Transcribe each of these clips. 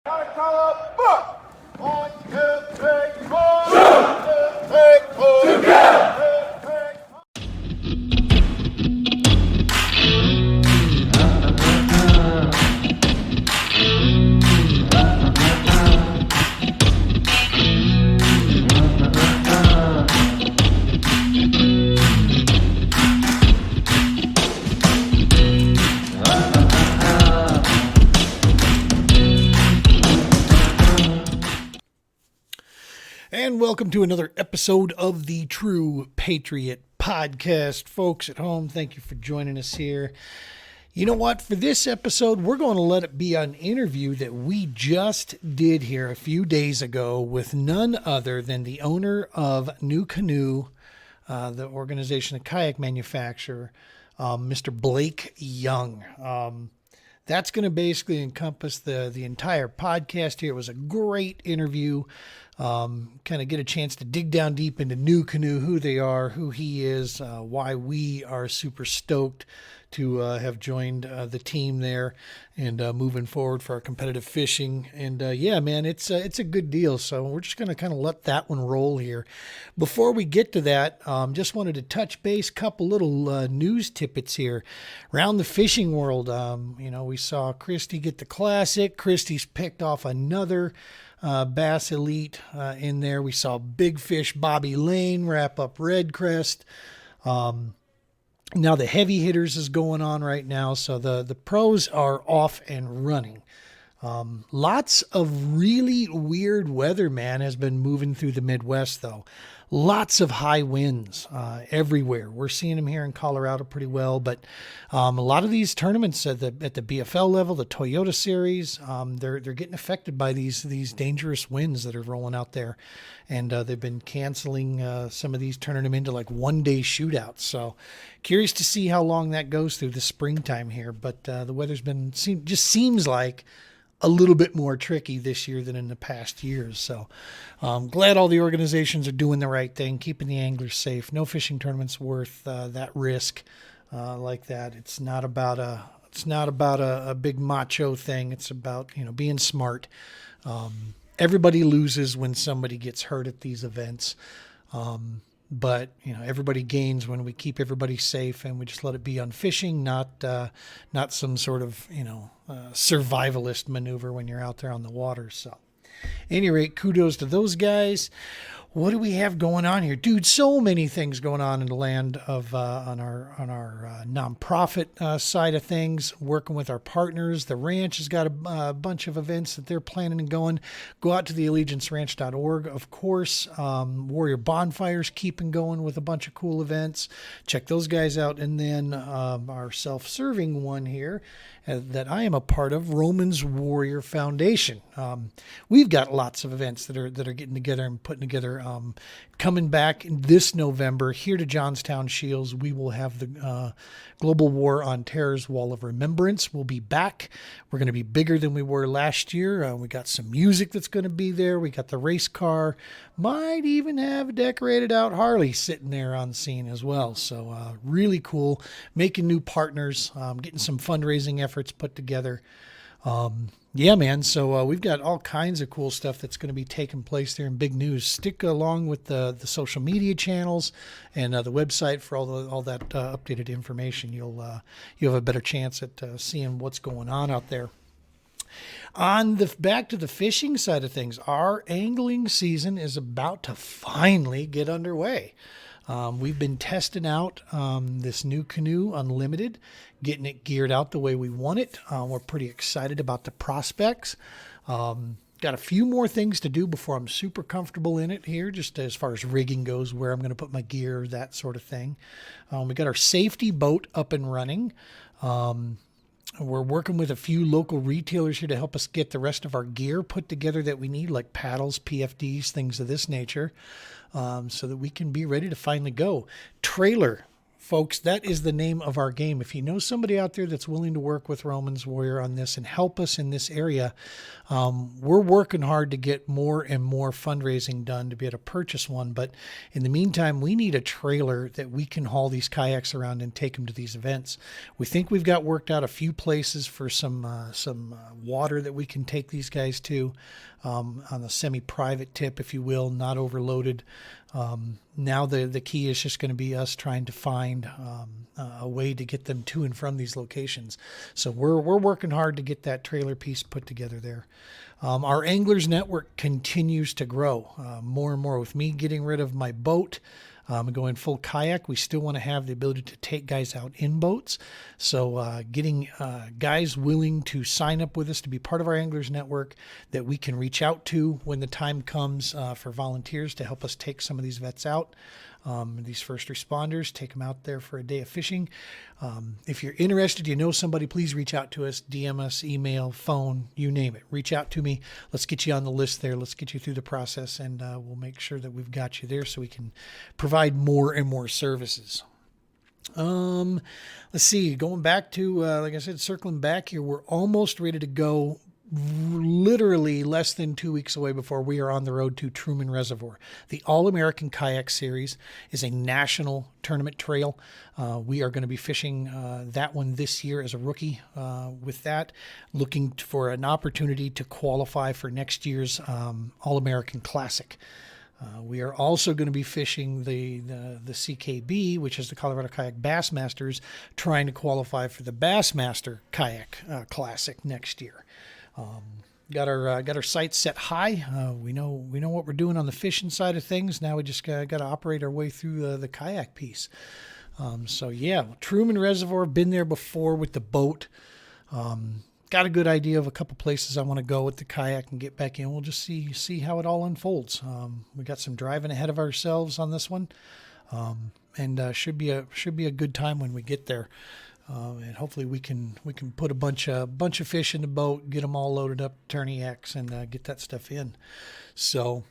Gotta call up, book. 1, 2, 3, 4. 1, 2, 3, 4. Together. And welcome to another episode of the True Patriot podcast. Folks at home, thank you for joining us here. You know what? For this episode, we're going to let it be an interview that we just did here a few days ago with none other than the owner of NuCanoe, the organization, a kayak manufacturer, Mr. Blake Young. That's going to basically encompass the entire podcast here. It was a great interview. Kind of get a chance to dig down deep into NuCanoe, who they are, who he is, why we are super stoked to have joined the team there and moving forward for our competitive fishing. And yeah, man, it's a good deal. So we're just going to kind of let that one roll here. Before we get to that, just wanted to touch base, couple little news tidbits here around the fishing world. We saw Christy get the classic. Christy's picked off another Bass Elite in there. We saw Big Fish Bobby Lane wrap up Red Crest. Now the heavy hitters is going on right now, so the pros are off and running. Lots of really weird weather, man, has been moving through the Midwest, though. Lots of high winds everywhere. We're seeing them here in Colorado pretty well, but a lot of these tournaments at the BFL level, the Toyota Series, they're getting affected by these dangerous winds that are rolling out there, and they've been canceling some of these, turning them into like one-day shootouts. So curious to see how long that goes through the springtime here, but the weather's been just seems like a little bit more tricky this year than in the past years. So glad all the organizations are doing the right thing, keeping the anglers safe. No fishing tournaments worth that risk like that. It's not about a big macho thing. It's about, being smart. Everybody loses when somebody gets hurt at these events. But everybody gains when we keep everybody safe and we just let it be on fishing, not some sort of survivalist maneuver when you're out there on the water. So, at any rate, kudos to those guys. What do we have going on here, dude? So many things going on in the land of on our nonprofit side of things. Working with our partners, the ranch has got a bunch of events that they're planning and going. Go out to the allegianceranch.org, of course. Warrior Bonfires keeping going with a bunch of cool events. Check those guys out, and then our self-serving one here that I am a part of, Romans Warrior Foundation. We've got lots of events that are getting together and putting together. Coming back this November here to Johnstown Shields, we will have the Global War on Terror's Wall of Remembrance. We'll be back. We're going to be bigger than we were last year. We got some music that's going to be there. We got the race car. Might even have a decorated out Harley sitting there on scene as well. So really cool. Making new partners, getting some fundraising efforts put together. Yeah, man. So we've got all kinds of cool stuff that's going to be taking place there in big news. Stick along with the social media channels and the website for all that updated information. You'll have a better chance at seeing what's going on out there. Back to the fishing side of things, our angling season is about to finally get underway. We've been testing out this NuCanoe Unlimited, getting it geared out the way we want it. We're pretty excited about the prospects. Got a few more things to do before I'm super comfortable in it here, just as far as rigging goes, where I'm going to put my gear, that sort of thing. We got our safety boat up and running. We're working with a few local retailers here to help us get the rest of our gear put together that we need, like paddles, PFDs, things of this nature, so that we can be ready to finally go. Trailer folks, that is the name of our game. If you know somebody out there that's willing to work with Roman's Warrior on this and help us in this area, we're working hard to get more and more fundraising done to be able to purchase one. But in the meantime, we need a trailer that we can haul these kayaks around and take them to these events. We think we've got worked out a few places for some water that we can take these guys to on a semi-private tip, if you will, not overloaded. Now the key is just going to be us trying to find a way to get them to and from these locations. So we're working hard to get that trailer piece put together there. Our anglers network continues to grow more and more. With me getting rid of my boat, going full kayak, we still want to have the ability to take guys out in boats. So getting guys willing to sign up with us to be part of our anglers network that we can reach out to when the time comes for volunteers to help us take some of these vets out. These first responders, take them out there for a day of fishing. If you're interested, you know somebody, please reach out to us, DM us, email, phone, you name it. Reach out to me. Let's get you on the list there. Let's get you through the process, and we'll make sure that we've got you there so we can provide more and more services. Let's see, going back to, like I said, circling back here, we're almost ready to go. Literally less than 2 weeks away before we are on the road to Truman Reservoir. The All-American Kayak Series is a national tournament trail. We are going to be fishing that one this year as a rookie with that, looking for an opportunity to qualify for next year's All-American Classic. We are also going to be fishing the CKB, which is the Colorado Kayak Bassmasters, trying to qualify for the Bassmaster Kayak Classic next year. Got our sights set high. We know what we're doing on the fishing side of things. Now we just got to operate our way through the kayak piece. So yeah, Truman Reservoir, been there before with the boat. Got a good idea of a couple places I want to go with the kayak and get back in. We'll just see how it all unfolds. We got some driving ahead of ourselves on this one, and should be a good time when we get there. And hopefully we can put a bunch of fish in the boat, get them all loaded up, turn X, and get that stuff in. So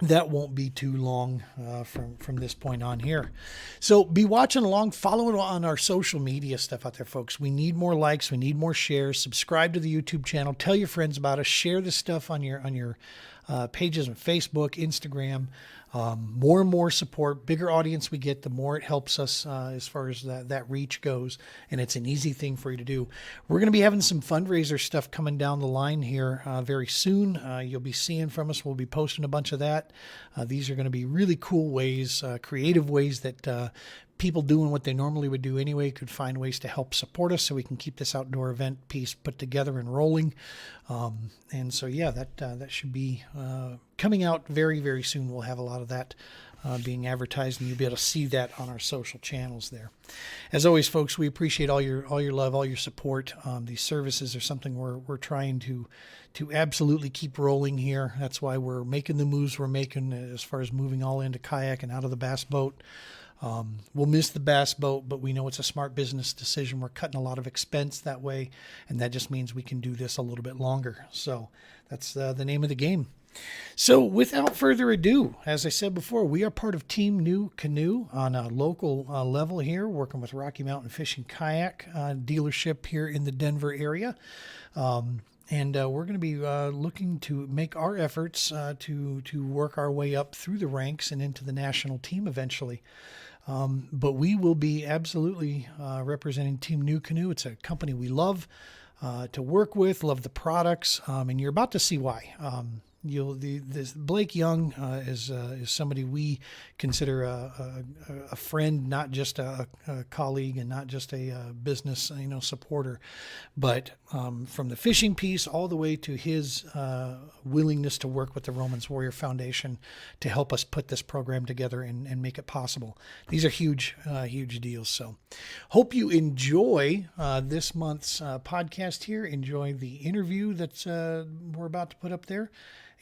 that won't be too long from this point on here. So be watching along, following on our social media stuff out there, folks. We need more likes, we need more shares. Subscribe to the YouTube channel. Tell your friends about us. Share this stuff on your pages on Facebook, Instagram. More and more support, bigger audience we get, the more it helps us as far as that reach goes. And it's an easy thing for you to do. We're going to be having some fundraiser stuff coming down the line here very soon. You'll be seeing from us. We'll be posting a bunch of that. These are going to be really cool ways, creative ways that people doing what they normally would do anyway could find ways to help support us so we can keep this outdoor event piece put together and rolling. And so, yeah, that should be coming out very, very soon. We'll have a lot of that being advertised, and you'll be able to see that on our social channels there. As always, folks, we appreciate all your love, all your support. These services are something we're trying to absolutely keep rolling here. That's why we're making the moves we're making as far as moving all into kayak and out of the bass boat. We'll miss the bass boat, but we know it's a smart business decision. We're cutting a lot of expense that way, and that just means we can do this a little bit longer. So that's the name of the game. So without further ado, as I said before, we are part of Team NuCanoe on a local level here, working with Rocky Mountain Fishing Kayak dealership here in the Denver area. And we're going to be looking to make our efforts to work our way up through the ranks and into the national team eventually. But we will be absolutely representing Team NuCanoe. It's a company we love to work with, love the products, and you're about to see why. This Blake Young is somebody we consider a friend, not just a colleague and not just a business supporter, but from the fishing piece all the way to his willingness to work with the Romans Warrior Foundation to help us put this program together and make it possible. These are huge deals. So hope you enjoy this month's podcast here. Enjoy the interview that we're about to put up there.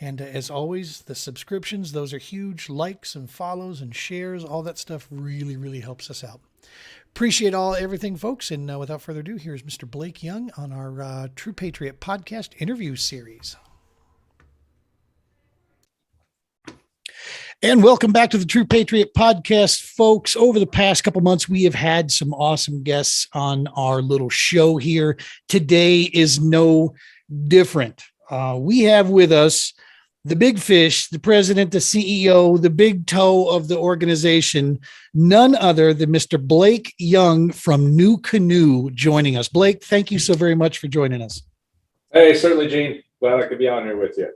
And as always, the subscriptions, those are huge. Likes and follows and shares, all that stuff really, really helps us out. Appreciate everything, folks. And without further ado, here's Mr. Blake Young on our True Patriot podcast interview series. And welcome back to the True Patriot podcast, folks. Over the past couple months, we have had some awesome guests on our little show here. Today is no different. We have with us the big fish, the president, the CEO, the big toe of the organization, none other than Mr. Blake Young from NuCanoe joining us. Blake, thank you so very much for joining us. Hey, certainly, Gene. Glad I could be on here with you.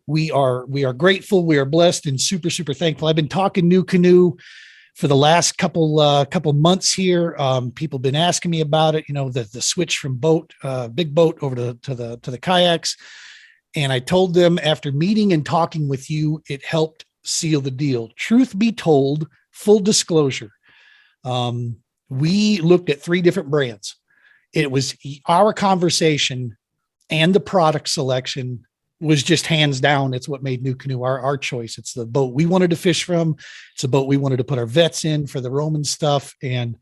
We are grateful. We are blessed and super, super thankful. I've been talking NuCanoe for the last couple months here. People have been asking me about it, the switch from big boat over to the kayaks. And I told them after meeting and talking with you, it helped seal the deal. Truth be told, full disclosure, we looked at 3 different brands. It was our conversation and the product selection was just hands down. It's what made NuCanoe our choice. It's the boat we wanted to fish from. It's a boat we wanted to put our vets in for the Roman stuff. And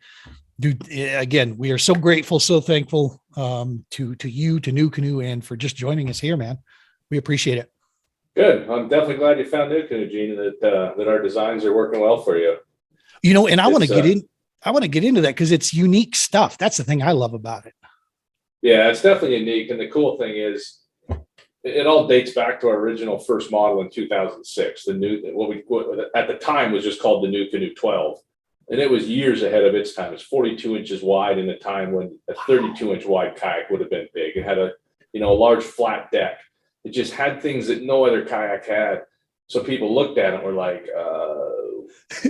dude, again, we are so grateful, so thankful to you, to NuCanoe, and for just joining us here, man. We appreciate it. Good. I'm definitely glad you found NuCanoe, Gene, that our designs are working well for you. And I want to get in. I want to get into that because it's unique stuff. That's the thing I love about it. Yeah, it's definitely unique. And the cool thing is, it all dates back to our original first model in 2006. What at the time was just called the NuCanoe 12, and it was years ahead of its time. It's 42 inches wide in a time when a 32-inch wide kayak would have been big. It had a large flat deck. It just had things that no other kayak had. So people looked at it and were like,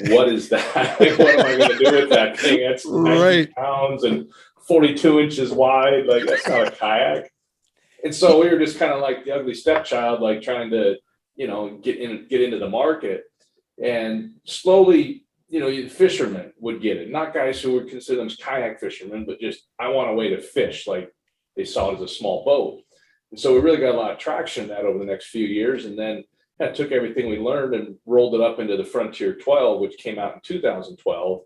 "What is that? What am I going to do with that thing? That's 90 pounds and 42 inches wide. Like that's not a kayak." And so we were just kind of like the ugly stepchild, like trying to, get into the market. And slowly, fishermen would get it. Not guys who would consider them kayak fishermen, but just, I want a way to fish. Like they saw it as a small boat. And so we really got a lot of traction in that over the next few years. And then kind of took everything we learned and rolled it up into the Frontier 12, which came out in 2012.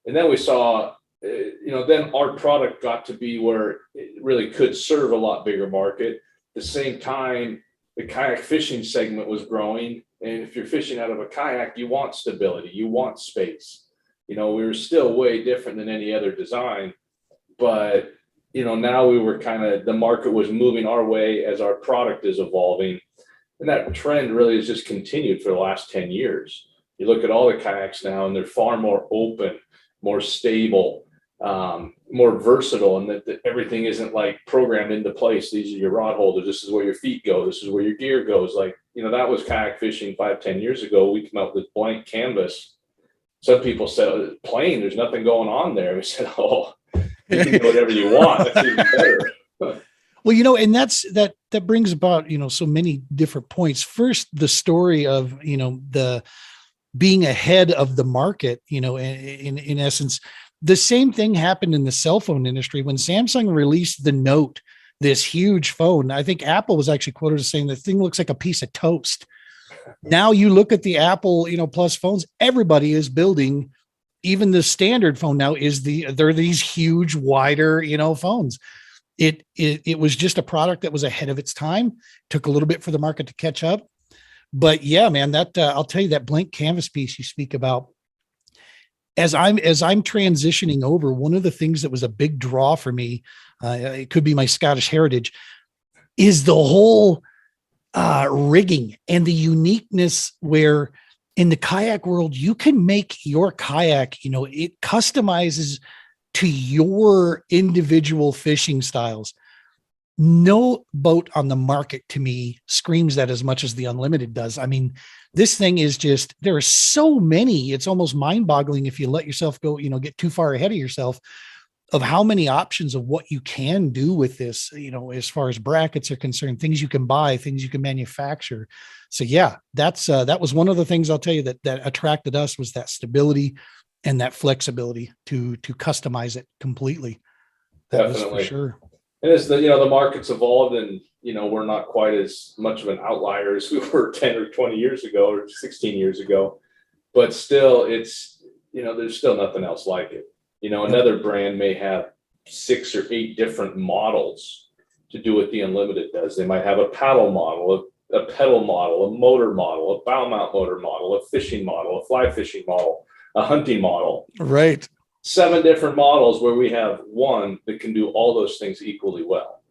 And then we saw, then our product got to be where it really could serve a lot bigger market. At the same time, the kayak fishing segment was growing. And if you're fishing out of a kayak, you want stability, you want space. We were still way different than any other design. But, now we were the market was moving our way as our product is evolving. And that trend really has just continued for the last 10 years. You look at all the kayaks now, and they're far more open, more stable, more versatile, and that everything isn't like programmed into place. These are your rod holders. This is where your feet go. This is where your gear goes. Like, that was kayak fishing 5-10 years ago. We come out with blank canvas. Some people said, plain, there's nothing going on there. We said, oh, you can do whatever you want. That's even better. Well, and that brings about, so many different points. First, the story of, the being ahead of the market, in essence. The same thing happened in the cell phone industry when Samsung released the Note, this huge phone. I think Apple was actually quoted as saying the thing looks like a piece of toast. Now you look at the Apple, Plus phones, everybody is building, even the standard phone now they're these huge, wider, phones. It was just a product that was ahead of its time. Took a little bit for the market to catch up. But yeah, man, that I'll tell you, that blank canvas piece you speak about, as I'm transitioning over, one of the things that was a big draw for me, it could be my Scottish heritage, is the whole rigging and the uniqueness where in the kayak world, you can make your kayak, it customizes to your individual fishing styles. No boat on the market to me screams that as much as the Unlimited does. I mean, this thing is just, there are so many, it's almost mind boggling if you let yourself go, get too far ahead of yourself of how many options of what you can do with this, as far as brackets are concerned, things you can buy, things you can manufacture. So yeah, that was one of the things I'll tell you that attracted us, was that stability and that flexibility to customize it completely. That Definitely. was for sure. And as the market's evolved, and we're not quite as much of an outlier as we were 10 or 20 years ago or 16 years ago, but still it's there's still nothing else like it. Another brand may have 6 or 8 different models to do what the Unlimited does. They might have a paddle model, a pedal model, a motor model, a bow mount motor model, a fishing model, a fly fishing model, a hunting model. Right. 7 different models where we have one that can do all those things equally well.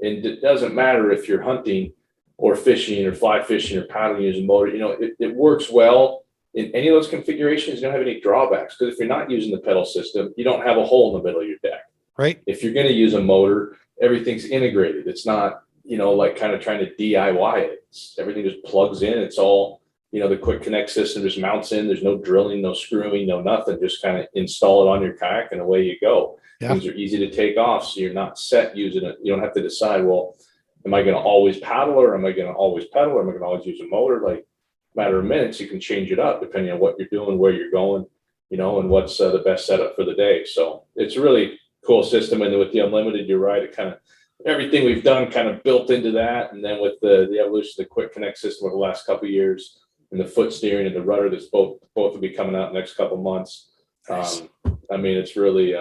And it doesn't matter if you're hunting or fishing or fly fishing or paddling using motor, it works well in any of those configurations. You don't have any drawbacks, because if you're not using the pedal system, you don't have a hole in the middle of your deck. Right. If you're going to use a motor, everything's integrated. It's not, like kind of trying to DIY it. Everything just plugs in. It's all, the quick connect system just mounts in. There's no drilling, no screwing, no nothing. Just kind of install it on your kayak and away you go. Yeah. Things are easy to take off, so you're not set using it. You don't have to decide, well, am I going to always paddle, or am I going to always pedal, or am I going to always use a motor? Like, matter of minutes, you can change it up depending on what you're doing, where you're going, and what's the best setup for the day. So it's a really cool system. And with the unlimited, you're right, it kind of, everything we've done kind of built into that. And then with the evolution of the quick connect system over the last couple of years, and the foot steering and the rudder, that's both will be coming out in the next couple of months. Nice. It's really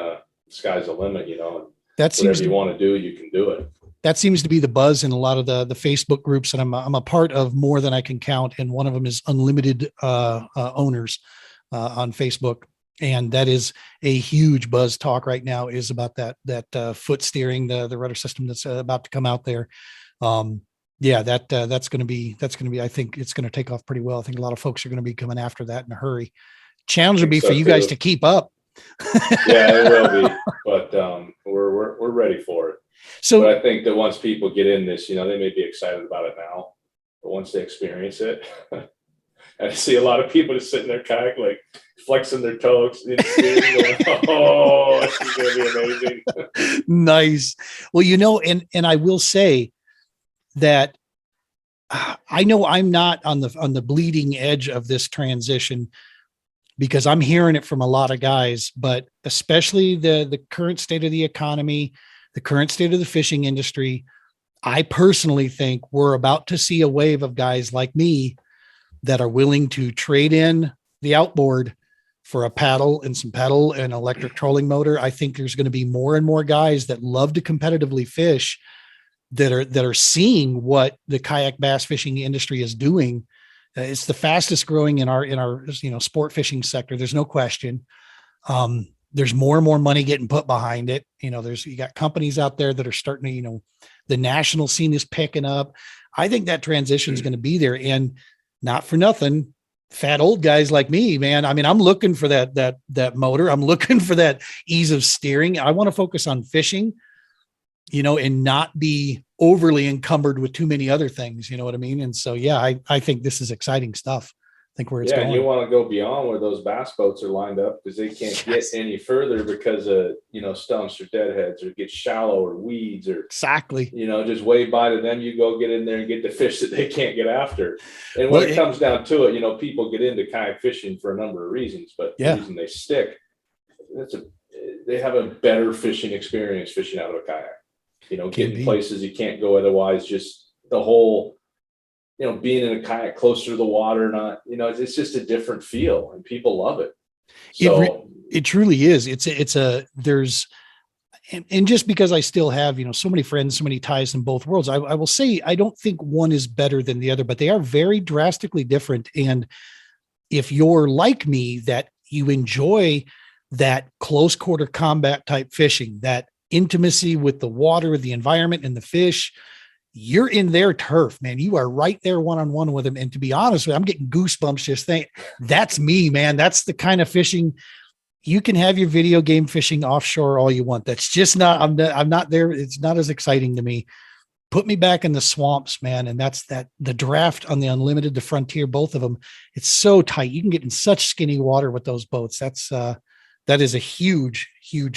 sky's the limit, and that seems whatever you want to do, you can do it. That seems to be the buzz in a lot of the Facebook groups that I'm a part of, more than I can count. And one of them is Unlimited Owners on Facebook. And that is a huge buzz talk right now, is about that foot steering, the rudder system that's about to come out there. That's going to be, I think it's going to take off pretty well. I think a lot of folks are going to be coming after that in a hurry. Challenge would be for you guys to keep up. Yeah, it will be, but we're ready for it. So, but I think that once people get in this, they may be excited about it now, but once they experience it, I see a lot of people just sitting there kayak, like flexing their toes, going, oh, this is going to be amazing. Nice. Well, and I will say that I know I'm not on the bleeding edge of this transition, because I'm hearing it from a lot of guys, but especially the current state of the economy, the current state of the fishing industry. I personally think we're about to see a wave of guys like me that are willing to trade in the outboard for a paddle and some pedal and electric trolling motor. I think there's going to be more and more guys that love to competitively fish that are seeing what the kayak bass fishing industry is doing. It's the fastest growing in our sport fishing sector. There's no question. There's more and more money getting put behind it. You got companies out there that are starting to, the national scene is picking up. I think that transition is going to be there, and not for nothing, fat old guys like me, man. I'm looking for that motor. I'm looking for that ease of steering. I want to focus on fishing, and not be overly encumbered with too many other things. You know what I mean? And so, yeah, I think this is exciting stuff. I think where it's going. Yeah, you want to go beyond where those bass boats are lined up, because they can't get any further because of, stumps or deadheads, or get shallow, or weeds, or exactly, just wade by to them. You go get in there and get the fish that they can't get after. And when it comes down to it, people get into kayak fishing for a number of reasons, but the reason they stick, they have a better fishing experience fishing out of a kayak. Getting places you can't go otherwise, just the whole, being in a kayak closer to the water, not, it's just a different feel, and people love it. So it truly is. And just because I still have, so many friends, so many ties in both worlds, I will say, I don't think one is better than the other, but they are very drastically different. And if you're like me, that you enjoy that close quarter combat type fishing, that intimacy with the water, the environment, and the fish, you're in their turf, man. You are right there one-on-one with them. And to be honest with you, I'm getting goosebumps just thinking, that's me, man. That's the kind of fishing. You can have your video game fishing offshore all you want. That's just not, I'm not there. It's not as exciting to me. Put me back in the swamps, man. And that's the draft on the Unlimited, the Frontier, both of them. It's so tight. You can get in such skinny water with those boats. That is a huge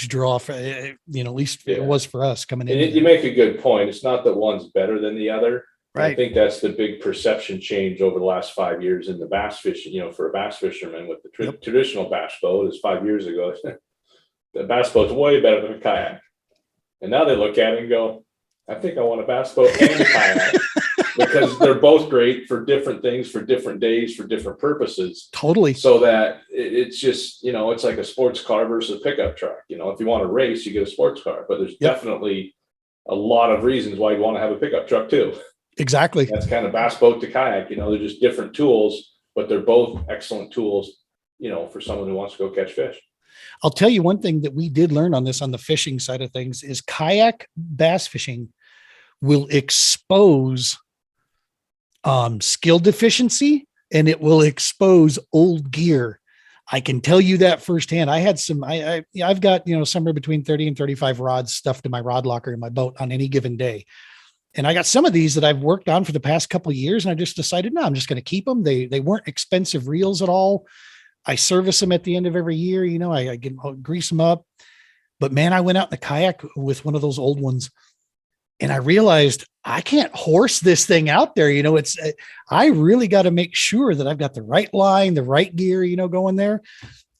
draw for, at least it was for us coming in. You make a good point. It's not that one's better than the other. Right. I think that's the big perception change over the last 5 years in the bass fishing, for a bass fisherman with the traditional bass boat is 5 years ago. The bass boat's way better than a kayak. And now they look at it and go, I think I want a bass boat and a kayak. Because they're both great for different things, for different days, for different purposes. Totally. So that it's just, it's like a sports car versus a pickup truck. If you want to race, you get a sports car, but there's definitely a lot of reasons why you want to have a pickup truck too. Exactly. That's kind of bass boat to kayak. They're just different tools, but they're both excellent tools, for someone who wants to go catch fish. I'll tell you one thing that we did learn on this, on the fishing side of things, is kayak bass fishing will expose skill deficiency, and it will expose old gear. I can tell you that firsthand. I had I've got, somewhere between 30 and 35 rods stuffed in my rod locker in my boat on any given day. And I got some of these that I've worked on for the past couple of years, and I just decided, no, I'm just going to keep them. They weren't expensive reels at all. I service them at the end of every year. I grease them up. But man, I went out in the kayak with one of those old ones, and I realized I can't horse this thing out there. I really got to make sure that I've got the right line, the right gear, going there.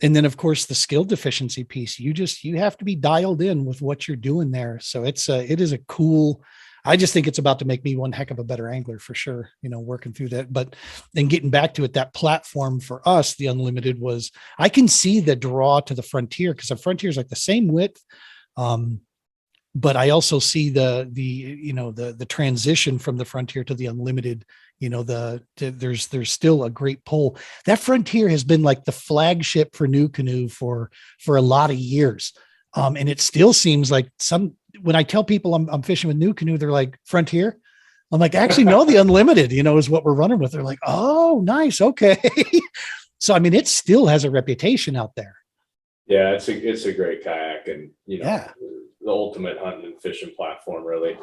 And then of course the skill deficiency piece, you have to be dialed in with what you're doing there. So it is a cool, I just think it's about to make me one heck of a better angler for sure, working through that. But then getting back to it, that platform for us, the Unlimited, was, I can see the draw to the Frontier, because the Frontier is like the same width. But I also see the transition from the Frontier to the Unlimited. There's still a great pull. That Frontier has been like the flagship for NuCanoe for a lot of years. And it still seems like when I tell people I'm fishing with NuCanoe, they're like, Frontier? I'm like, actually, no, the Unlimited, is what we're running with. They're like, oh, nice. Okay. So, I mean, it still has a reputation out there. Yeah, it's a great kayak, and, Yeah. the ultimate hunting and fishing platform, really.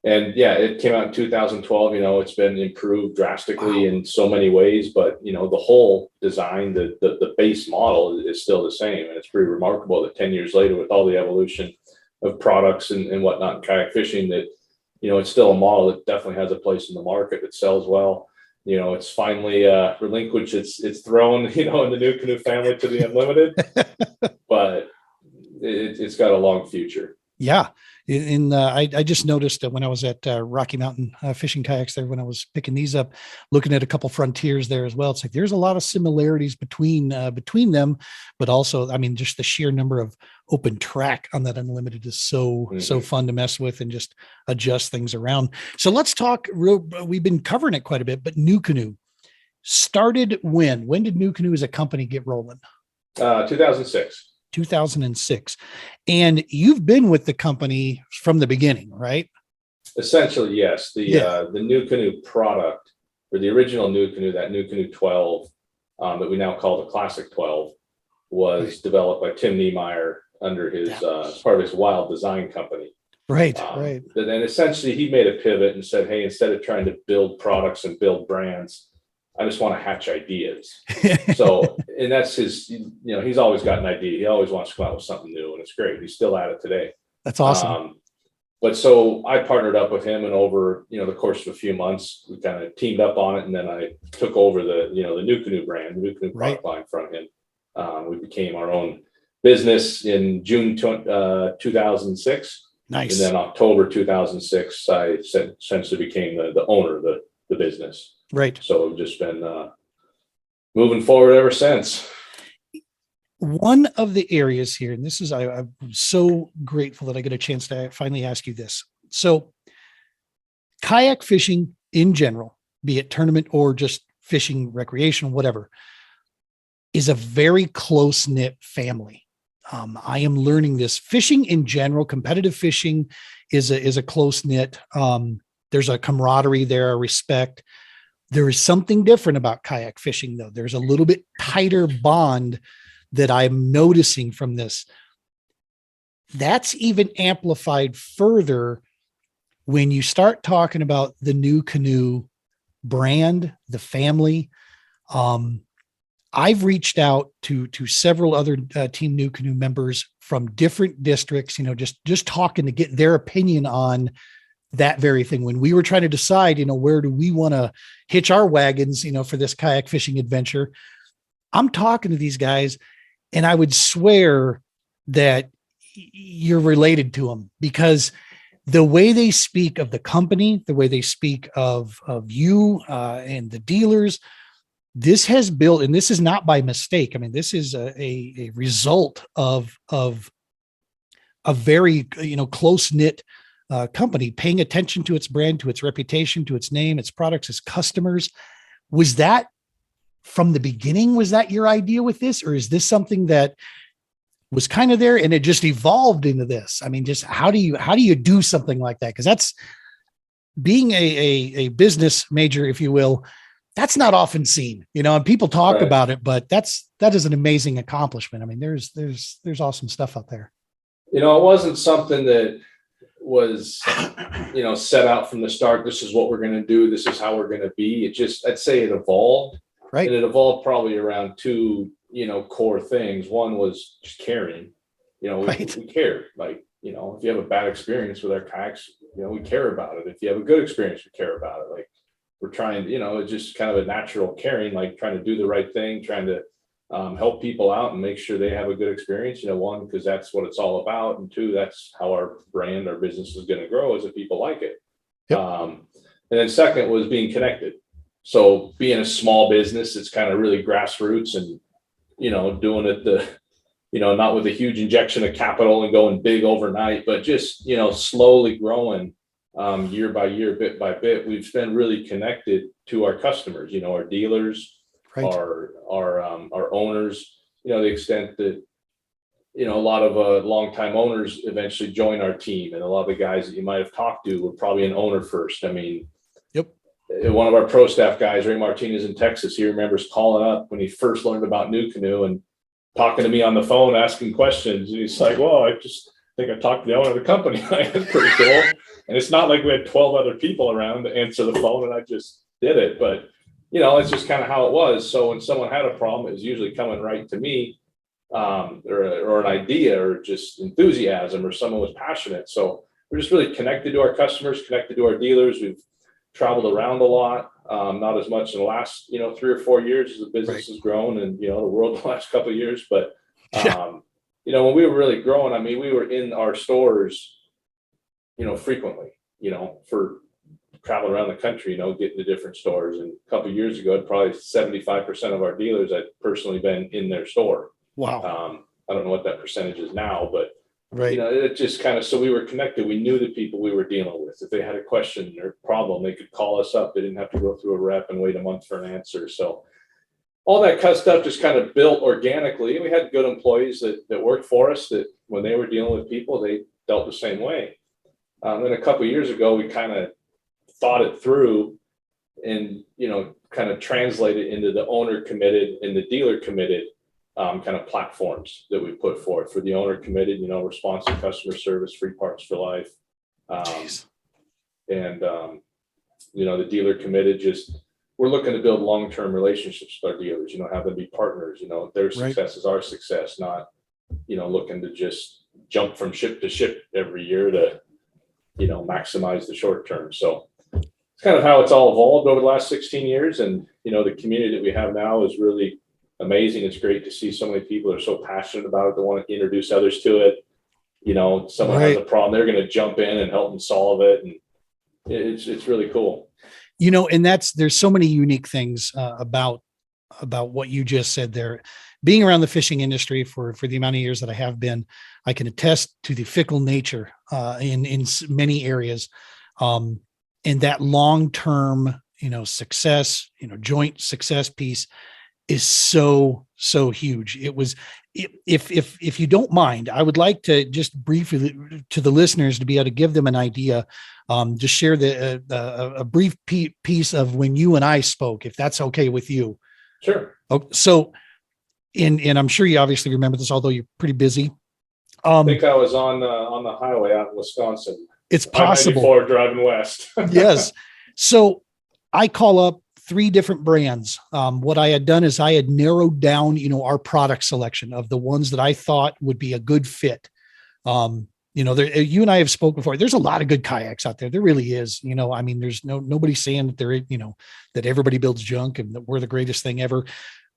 And yeah, it came out in 2012. It's been improved drastically in so many ways, but the whole design, the base model is still the same. And it's pretty remarkable that 10 years later, with all the evolution of products and whatnot in kayak fishing, that it's still a model that definitely has a place in the market, that sells well. It's finally relinquished its throne, in the NuCanoe family to the Unlimited, but it's got a long future. Yeah. I just noticed that when I was at Rocky Mountain Fishing Kayaks there, when I was picking these up, looking at a couple Frontiers there as well, it's like there's a lot of similarities between them, but also, I mean, just the sheer number of open track on that Unlimited is so fun to mess with and just adjust things around. So let's talk we've been covering it quite a bit, but NuCanoe started when? When did NuCanoe as a company get rolling? 2006. 2006. And you've been with the company from the beginning, right? Essentially, yes. The NuCanoe product, or the original NuCanoe, that NuCanoe 12, that we now call the Classic 12, was developed by Tim Niemeyer under his part of his Wild Design company. Right. And then essentially he made a pivot and said, hey, instead of trying to build products and build brands, I just want to hatch ideas. So, and that's his, he's always got an idea. He always wants to come out with something new, and it's great. He's still at it today. That's awesome. But so I partnered up with him, and over, the course of a few months, we kind of teamed up on it. And then I took over the NuCanoe brand, the NuCanoe product line from him. We became our own business in June 2006. Nice. And then October 2006, I essentially became the owner of the business. Right. So we've just been moving forward ever since. One of the areas here, and this is, I'm so grateful that I get a chance to finally ask you this. So kayak fishing in general, be it tournament or just fishing, recreational, whatever, is a very close-knit family. I am learning this. Fishing in general, competitive fishing is a close-knit. There's a camaraderie there, a respect. There is something different about kayak fishing, though. There's a little bit tighter bond that I'm noticing from this. That's even amplified further when you start talking about the NuCanoe brand, the family. I've reached out to several other Team NuCanoe members from different districts, just talking to get their opinion on that very thing. When we were trying to decide, where do we want to hitch our wagons, for this kayak fishing adventure, I'm talking to these guys, and I would swear that you're related to them, because the way they speak of the company, the way they speak of you and the dealers, this has built, and this is not by mistake. I mean, this is a result of a very, close-knit company, paying attention to its brand, to its reputation, to its name, its products, its customers. Was that from the beginning? Was that your idea with this, or is this something that was kind of there and it just evolved into this? I mean, just how do you do something like that? Because that's being a business major, if you will. That's not often seen, and people talk Right. about it, but that is an amazing accomplishment. I mean, there's awesome stuff out there. It wasn't something that was, set out from the start. This is what we're going to do. This is how we're going to be. I'd say it evolved. Right. And it evolved probably around two, core things. One was just caring. Right. We cared. Like, if you have a bad experience with our kayaks, we care about it. If you have a good experience, we care about it. Like, we're trying, it's just kind of a natural caring, like trying to do the right thing, trying to help people out and make sure they have a good experience. One, because that's what it's all about. And two, that's how our brand, our business is going to grow, is if people like it. Yep. And then second was being connected. So being a small business, it's kind of really grassroots and, doing it not with a huge injection of capital and going big overnight, but just, slowly growing year by year, bit by bit. We've been really connected to our customers, our dealers, Right. our owners, the extent that, a lot of longtime owners eventually join our team. And a lot of the guys that you might have talked to were probably an owner first. I mean, Yep. One of our pro staff guys, Ray Martinez in Texas, he remembers calling up when he first learned about NuCanoe and talking to me on the phone, asking questions. And he's like, well, I just think I talked to the owner of the company. That's pretty cool. And it's not like we had 12 other people around to answer the phone and I just did it. But, it's just kind of how it was. So when someone had a problem, it was usually coming right to me, or an idea or just enthusiasm, or someone was passionate. So we're just really connected to our customers, connected to our dealers. We've traveled around a lot, not as much in the last, 3 or 4 years as the business has grown and, the world the last couple of years. But, when we were really growing, I mean, we were in our stores, frequently, for traveling around the country, getting to different stores. And a couple of years ago, probably 75% of our dealers had personally been in their store. Wow. I don't know what that percentage is now, but Right. it just kind of, so we were connected. We knew the people we were dealing with. If they had a question or problem, they could call us up. They didn't have to go through a rep and wait a month for an answer. So all that kind of stuff just kind of built organically. And we had good employees that worked for us, that when they were dealing with people, they dealt the same way. Then a couple of years ago, we kind of thought it through and, kind of translated into the owner committed and the dealer committed kind of platforms that we put forth. For the owner committed, responsive customer service, free parts for life. And, the dealer committed, just, we're looking to build long-term relationships with our dealers, have them be partners, their success is our success, not, looking to just jump from ship to ship every year to, maximize the short term. So it's kind of how it's all evolved over the last 16 years. And, the community that we have now is really amazing. It's great to see so many people are so passionate about it. They want to introduce others to it. Someone has a problem, they're going to jump in and help them solve it. And it's really cool. And there's so many unique things about what you just said there. Being around the fishing industry for the amount of years that I have been, I can attest to the fickle nature in many areas. And that long-term, success, joint success piece is so huge. It was, if you don't mind, I would like to just briefly to the listeners to be able to give them an idea, just share a brief piece of when you and I spoke, if that's okay with you. Sure. Okay, so, and I'm sure you obviously remember this, although you're pretty busy. I think I was on the highway out in Wisconsin. It's possible. I-94 driving west. Yes. So I call up 3 different brands. What I had done is I had narrowed down, our product selection of the ones that I thought would be a good fit. You and I have spoken before. There's a lot of good kayaks out there. There really is. I mean, there's nobody saying that that everybody builds junk and that we're the greatest thing ever.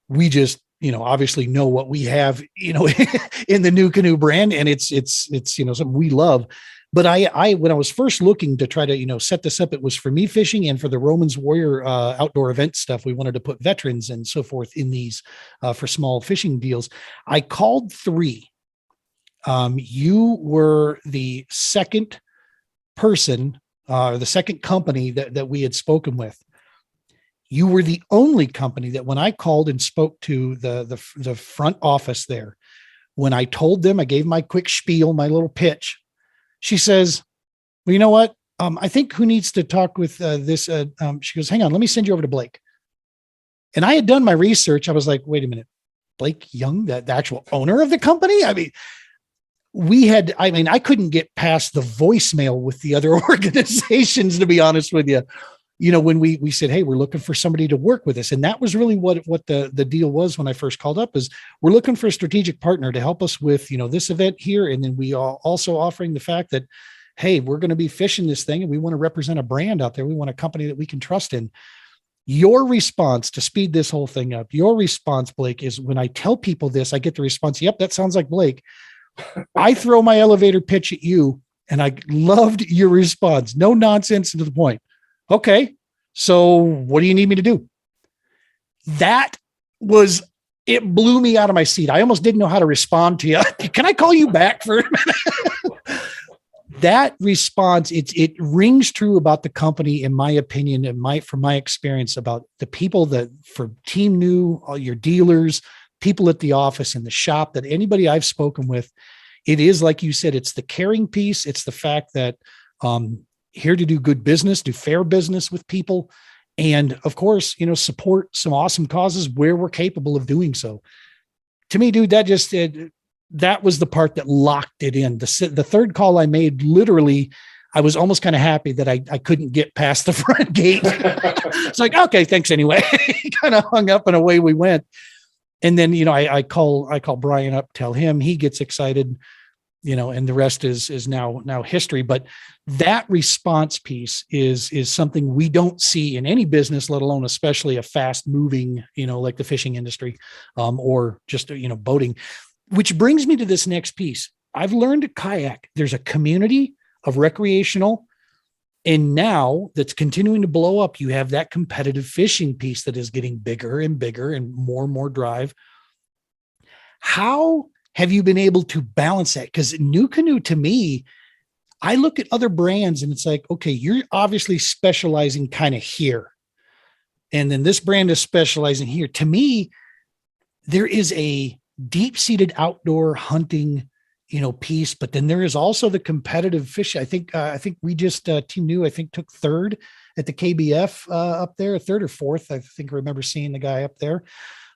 We just, obviously know what we have, in the NuCanoe brand, and it's something we love. But I when I was first looking to try to, set this up, it was for me fishing and for the Romans Warrior outdoor event stuff. We wanted to put veterans and so forth in these for small fishing deals. I called 3. You were the second person, the second company that we had spoken with, you were the only company that when I called and spoke to the front office there, when I told them, I gave my quick spiel, my little pitch, she says, well, you know what? I think who needs to talk with this? She goes, hang on, let me send you over to Blake. And I had done my research. I was like, wait a minute, Blake Young, the actual owner of the company? I mean, I couldn't get past the voicemail with the other organizations, to be honest with you. You know, when we said, hey, we're looking for somebody to work with us. And that was really what the deal was when I first called up, is we're looking for a strategic partner to help us with, you know, this event here. And then we are also offering the fact that, hey, we're going to be fishing this thing and we want to represent a brand out there. We want a company that we can trust in. Your response, to speed this whole thing up, your response, Blake, is when I tell people this, I get the response, yep, that sounds like Blake. I throw my elevator pitch at you, and I loved your response. No nonsense and to the point. Okay, so what do you need me to do? That was, it blew me out of my seat. I almost didn't know how to respond to you. Can I call you back for a minute? That response, it rings true about the company, in my opinion, and from my experience, about the people that for Team New, all your dealers, people at the office and the shop, that anybody I've spoken with, it is like you said, it's the caring piece. It's the fact that here to do good business, do fair business with people. And of course, you know, support some awesome causes where we're capable of doing so. To me, dude, that was the part that locked it in. The third call I made, literally, I was almost kind of happy that I couldn't get past the front gate. It's like, okay, thanks anyway. Kind of hung up and away we went. And then, you know, I call Brian up, tell him, he gets excited, you know, and the rest is now history. But that response piece is something we don't see in any business, let alone especially a fast moving, you know, like the fishing industry, or just, you know, boating. Which brings me to this next piece. I've learned at Kayak, there's a community of recreational, and now that's continuing to blow up. You have that competitive fishing piece that is getting bigger and bigger and more drive. How have you been able to balance that? Because NuCanoe, to me, I look at other brands and it's like, okay, you're obviously specializing kind of here. And then this brand is specializing here. To me, there is a deep-seated outdoor hunting, you know, piece, but then there is also the competitive fish. I think we just Team New, I think, took third at the KBF up there, third or fourth. I think I remember seeing the guy up there.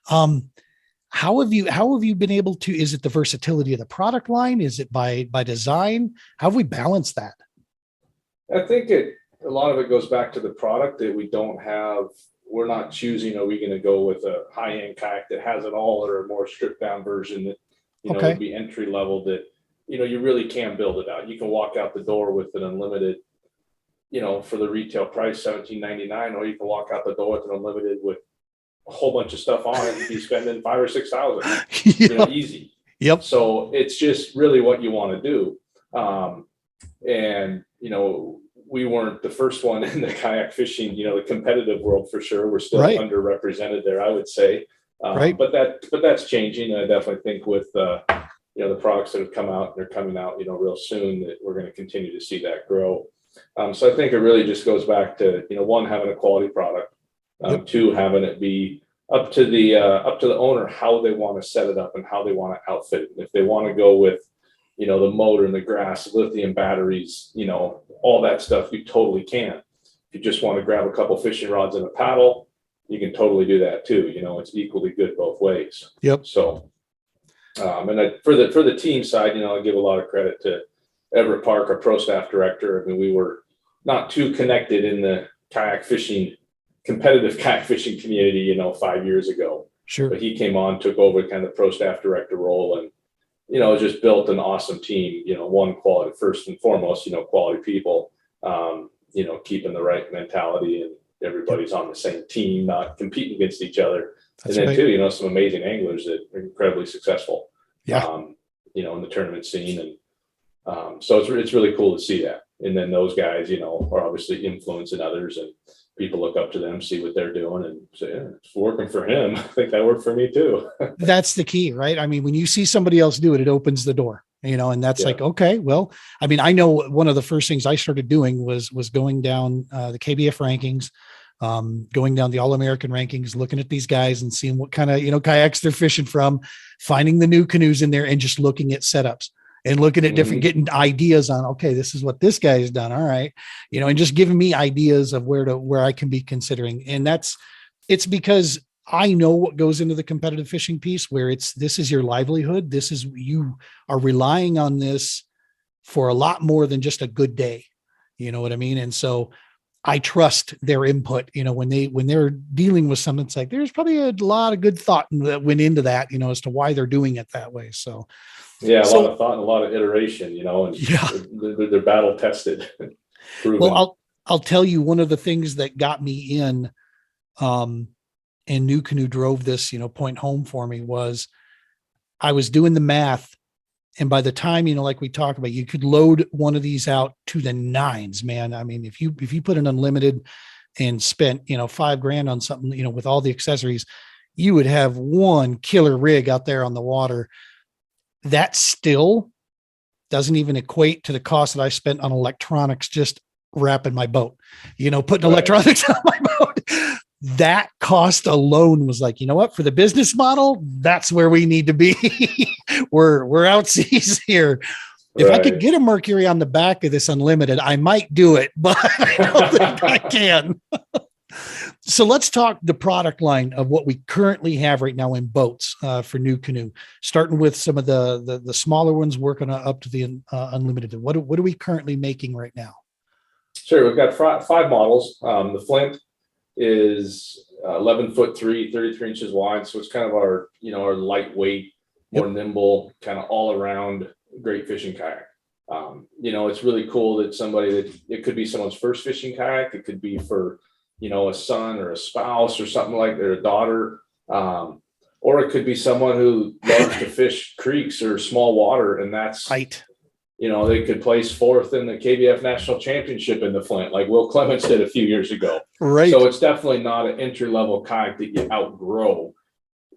How have you been able to? Is it the versatility of the product line? Is it by design? How have we balanced that? I think a lot of it goes back to the product that we don't have. We're not choosing, are we going to go with a high-end kayak that has it all, or a more stripped down version that, you know, would be entry level, that, you know, you really can build it out. You can walk out the door with an unlimited, you know, for the retail price, $17.99, or you can walk out the door with an unlimited with a whole bunch of stuff on it and be spending $5,000 or $6,000, you know, easy. Yep. So it's just really what you want to do. And, you know, we weren't the first one in the kayak fishing, you know, the competitive world for sure. We're still underrepresented there, I would say. But that's changing. And I definitely think with, you know, the products that have come out, they're coming out, you know, real soon, that we're going to continue to see that grow. So I think it really just goes back to, you know, one, having a quality product, two, having it be up to the owner, how they want to set it up and how they want to outfit it. If they want to go with, you know, the motor and the grass, lithium batteries, you know, all that stuff, you totally can. If you just want to grab a couple fishing rods and a paddle, you can totally do that too. You know, it's equally good both ways. Yep. So, and for the team side, you know, I give a lot of credit to Everett Park, our pro staff director. I mean, we were not too connected in the competitive kayak fishing community, you know, 5 years ago. Sure. But he came on, took over kind of the pro staff director role, and, you know, just built an awesome team, you know, one, quality, first and foremost, you know, quality people, you know, keeping the right mentality, and everybody's on the same team, not competing against each other. That's and then too, you know, some amazing anglers that are incredibly successful, you know, in the tournament scene. And so it's really cool to see that. And then those guys, you know, are obviously influencing others, and people look up to them, see what they're doing, and say, yeah, it's working for him. I think that worked for me too. That's the key, right? I mean, when you see somebody else do it, it opens the door. And that's Yeah. like, okay, well, I mean, I know one of the first things I started doing was going down the KBF rankings, going down the All-American rankings, looking at these guys and seeing what kind of, kayaks they're fishing from, finding the new canoes in there and just looking at setups and looking at different, getting ideas on, okay, this is what this guy has done. All right. And just giving me ideas of where I can be considering. And it's because I know what goes into the competitive fishing piece, where this is your livelihood. You are relying on this for a lot more than just a good day. You know what I mean? And so I trust their input, when they're dealing with something. It's like, there's probably a lot of good thought that went into that, as to why they're doing it that way. So, yeah, a lot of thought and a lot of iteration, and yeah, they're battle tested. Well, I'll tell you, one of the things that got me in, and NuCanoe drove this, point home for me, was I was doing the math. And by the time, like we talked about, you could load one of these out to the nines, man. I mean, if you put an unlimited and spent, $5,000 on something, with all the accessories, you would have one killer rig out there on the water. That still doesn't even equate to the cost that I spent on electronics, just wrapping my boat, putting electronics on my boat. That cost alone was like, you know what, for the business model, that's where we need to be. we're out seas here. If I could get a Mercury on the back of this unlimited, I might do it, but I don't think I can. So let's talk the product line of what we currently have right now in boats for NuCanoe, starting with some of the smaller ones, working up to the unlimited. What are we currently making right now? Sure. We've got five models. The Flint is 11'3", 33 inches wide. So it's kind of our lightweight, more nimble, kind of all around great fishing kayak. It's really cool that it could be someone's first fishing kayak. It could be for, a son or a spouse or something like that, or a daughter. Or it could be someone who loves to fish creeks or small water. And that's right. They could place fourth in the KBF National Championship in the Flint, like Will Clements did a few years ago. Right. So it's definitely not an entry-level kayak that you outgrow.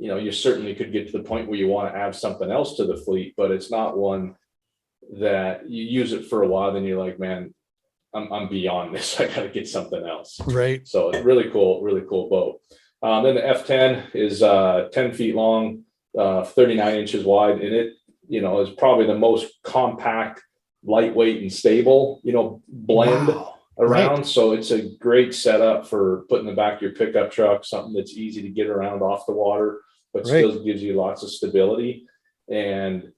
You certainly could get to the point where you want to add something else to the fleet, but it's not one that you use it for a while, then you're like, man, I'm beyond this. I got to get something else. Right. So it's really cool boat. Then the F10 is 10 feet long, 39 inches wide, and it is probably the most compact, lightweight, and stable, blend around. Right. So it's a great setup for putting in the back of your pickup truck, something that's easy to get around off the water, but still gives you lots of stability. And,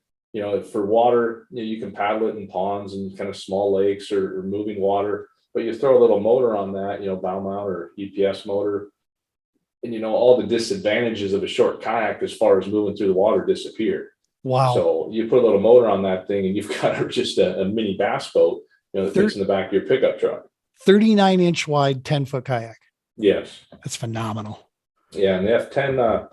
for water, you can paddle it in ponds and kind of small lakes or moving water, but you throw a little motor on that, bow mount or UPS motor. And, all the disadvantages of a short kayak as far as moving through the water disappear. Wow. So you put a little motor on that thing and you've got just a mini bass boat, that fits in the back of your pickup truck. 39 inch wide, 10-foot kayak. Yes. That's phenomenal. Yeah. And the F10,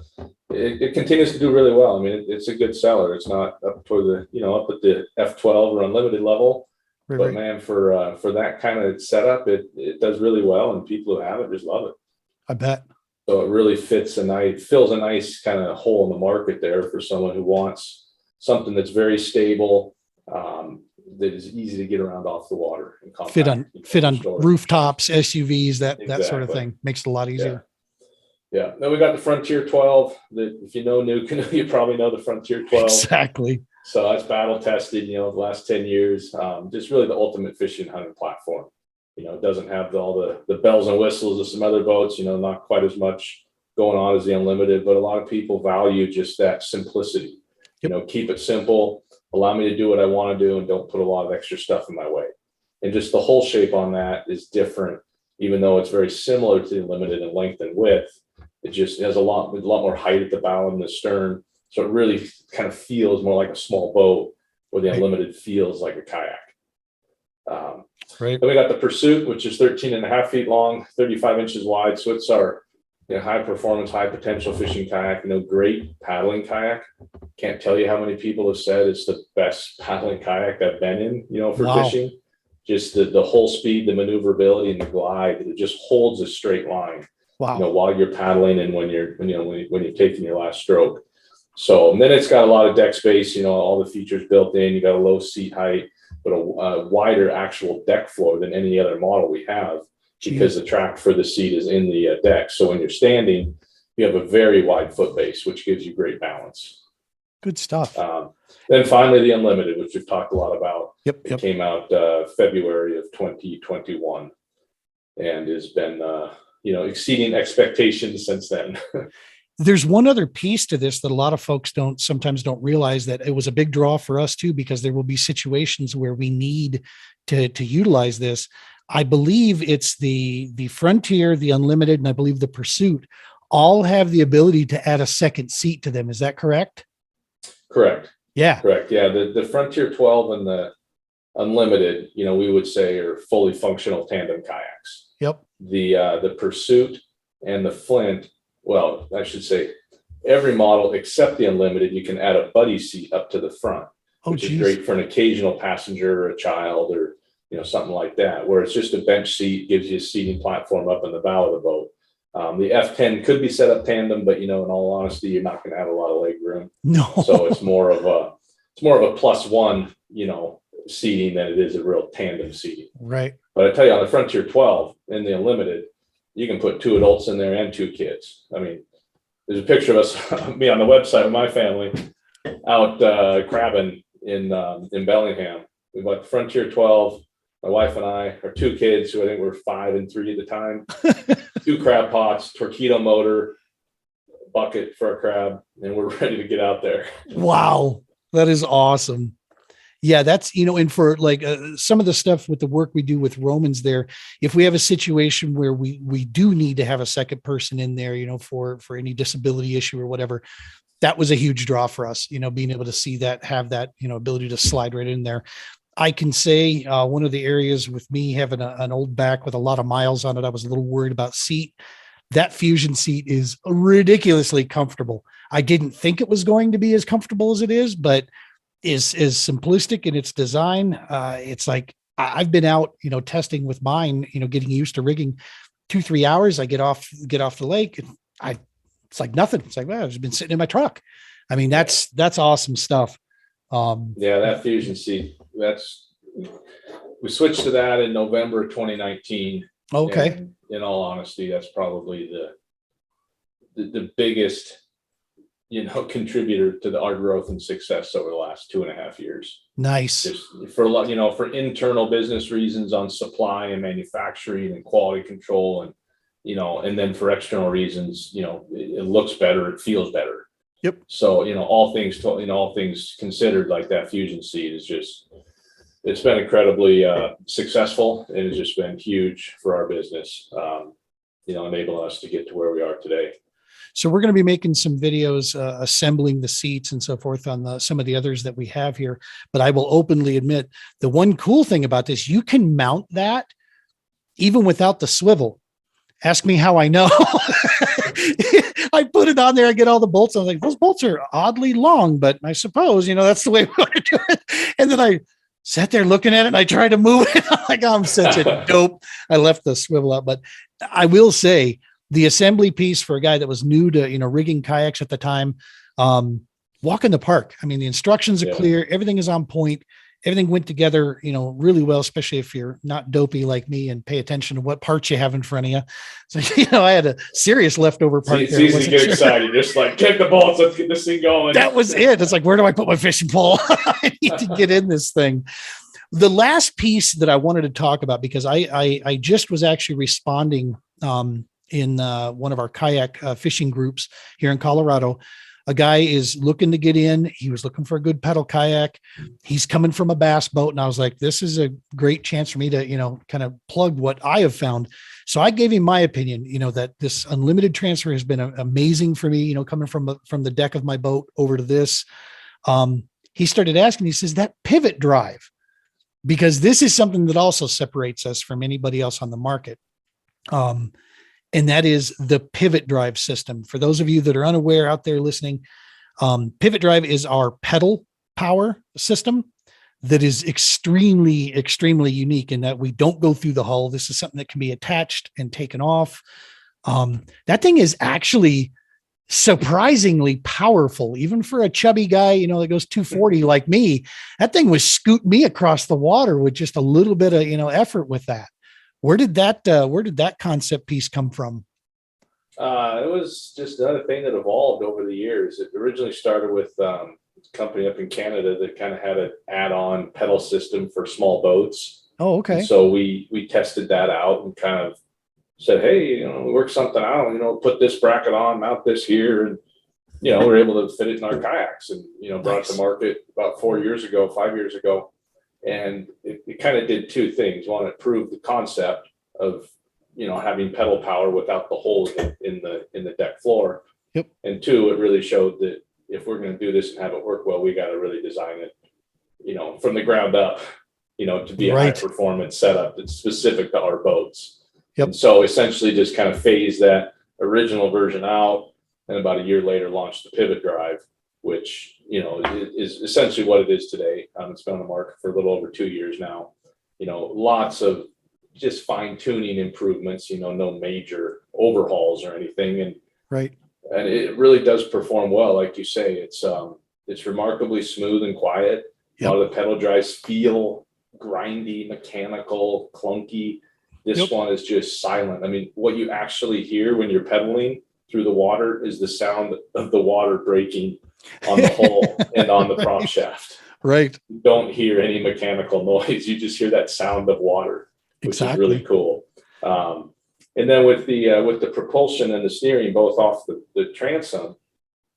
it continues to do really well. I mean, it's a good seller. It's not up toward up at the F12 or unlimited level, but man, for that kind of setup, it does really well, and people who have it just love it. I bet. So it really fills a nice kind of hole in the market there for someone who wants something that's very stable, that is easy to get around off the water and compact, fit on rooftops, SUVs, that sort of thing. Makes it a lot easier. Yeah. Then we got the Frontier 12. That if you know NuCanoe, you probably know the Frontier 12. Exactly. So that's battle tested, the last 10 years. Just really the ultimate fishing hunting platform. It doesn't have all the bells and whistles of some other boats, not quite as much going on as the Unlimited, but a lot of people value just that simplicity. Keep it simple, allow me to do what I want to do, and don't put a lot of extra stuff in my way. And just the whole shape on that is different, even though it's very similar to the Unlimited in length and width. It has a lot more height at the bow and the stern. So it really kind of feels more like a small boat, where the Unlimited feels like a kayak. Then we got the Pursuit, which is 13.5 feet long, 35 inches wide. So it's our high performance, high potential fishing kayak, great paddling kayak. Can't tell you how many people have said it's the best paddling kayak I've been in, for fishing. Just the whole speed, the maneuverability, and the glide. It just holds a straight line. Wow. While you're paddling and when you're taking your last stroke. So, and then it's got a lot of deck space, all the features built in. You got a low seat height, but a wider actual deck floor than any other model we have, because the track for the seat is in the deck. So when you're standing, you have a very wide foot base, which gives you great balance. Good stuff. Then finally, the Unlimited, which we've talked a lot about. Yep. It came out February of 2021 and has been, exceeding expectations since then. There's one other piece to this that a lot of folks sometimes don't realize, that it was a big draw for us too, because there will be situations where we need to utilize this. I believe it's the Frontier, the Unlimited, and I believe the Pursuit all have the ability to add a second seat to them. Is that correct? Correct. Yeah. Correct. Yeah. The Frontier 12 and the Unlimited, we would say are fully functional tandem kayaks. Yep. The Pursuit and the Flint, well, I should say every model except the Unlimited, you can add a buddy seat up to the front, which is great for an occasional passenger or a child or, something like that, where it's just a bench seat, gives you a seating platform up in the bow of the boat. The F10 could be set up tandem, but in all honesty, you're not going to have a lot of leg room. No. So it's more of a +1, seating than it is a real tandem seating. Right. But I tell you, on the Frontier 12 and the Unlimited, you can put 2 adults in there and 2 kids. I mean, there's a picture of us, me on the website with my family out crabbing in Bellingham. We bought the Frontier 12. My wife and I, our 2 kids, who I think were 5 and 3 at the time, 2 crab pots, torpedo motor, bucket for a crab, and we're ready to get out there. Wow. That is awesome. Yeah, that's, and for like some of the stuff with the work we do with Romans there, if we have a situation where we do need to have a second person in there, for any disability issue or whatever, that was a huge draw for us, being able to see that, have that, ability to slide right in there. I can say one of the areas with me having an old back with a lot of miles on it, I was a little worried about seat. That Fusion seat is ridiculously comfortable. I didn't think it was going to be as comfortable as it is, but is simplistic in its design. It's like I've been out, testing with mine, getting used to rigging 2-3 hours. I get off the lake and it's like nothing. It's like, well, I've just been sitting in my truck. I mean, that's awesome stuff. Yeah, that Fusion seat, we switched to that in November 2019. Okay. And in all honesty, that's probably the biggest, contributor to our growth and success over the last 2.5 years. Nice. Just for internal business reasons on supply and manufacturing and quality control, and and then for external reasons, it looks better, it feels better. Yep. So all things considered, like that Fusion seat is just, it's been incredibly successful, and it's just been huge for our business, enabling us to get to where we are today. So we're going to be making some videos assembling the seats and so forth on some of the others that we have here. But I will openly admit, the one cool thing about this, you can mount that even without the swivel. Ask me how I know. I put it on there, I get all the bolts. I was like, those bolts are oddly long, but I suppose, that's the way we want to do it. And then I sat there looking at it and I tried to move it. I'm like, I'm such a dope. I left the swivel out. But I will say, the assembly piece for a guy that was new to, rigging kayaks at the time, walk in the park. I mean, the instructions are clear. Everything is on point. Everything went together, really well, especially if you're not dopey like me and pay attention to what parts you have in front of you. So, I had a serious leftover part. It's easy to get excited. Just like, kick the bolts, let's get this thing going. That was it. It's like, where do I put my fishing pole? I need to get in this thing. The last piece that I wanted to talk about, because I just was actually responding in one of our kayak fishing groups here in Colorado. A guy is looking to get in. He was looking for a good pedal kayak. He's coming from a bass boat. And I was like, this is a great chance for me to, kind of plug what I have found. So I gave him my opinion, that this unlimited transfer has been amazing for me, coming from the deck of my boat over to this. He started asking, he says, that pivot drive, because this is something that also separates us from anybody else on the market. And that is the pivot drive system. For those of you that are unaware out there listening, pivot drive is our pedal power system that is extremely, extremely unique in that we don't go through the hull. This is something that can be attached and taken off. That thing is actually surprisingly powerful, even for a chubby guy, that goes 240 like me. That thing was scooting me across the water with just a little bit of, effort with that. Where did that concept piece come from? It was just another thing that evolved over the years. It originally started with a company up in Canada that kind of had an add-on pedal system for small boats. Oh, okay. And so we tested that out and kind of said, hey, we work something out, put this bracket on, mount this here. And, we're able to fit it in our kayaks and, brought it to market about 5 years ago. And it kind of did two things. One, it proved the concept of, having pedal power without the hole in the deck floor. Yep. And two, it really showed that if we're going to do this and have it work well, we got to really design it, from the ground up, to be a high performance setup that's specific to our boats. Yep. And so essentially just kind of phased that original version out, and about a year later launched the pivot drive, which, is essentially what it is today. It's been on the market for a little over 2 years now. Lots of just fine tuning improvements, no major overhauls or anything. And it really does perform well. Like you say, it's remarkably smooth and quiet. Yep. A lot of the pedal drives feel grindy, mechanical, clunky. This one is just silent. I mean, what you actually hear when you're pedaling through the water is the sound of the water breaking on the hull and on the prop shaft. Right. You don't hear any mechanical noise. You just hear that sound of water, which is really cool. And then with the propulsion and the steering, both off the transom,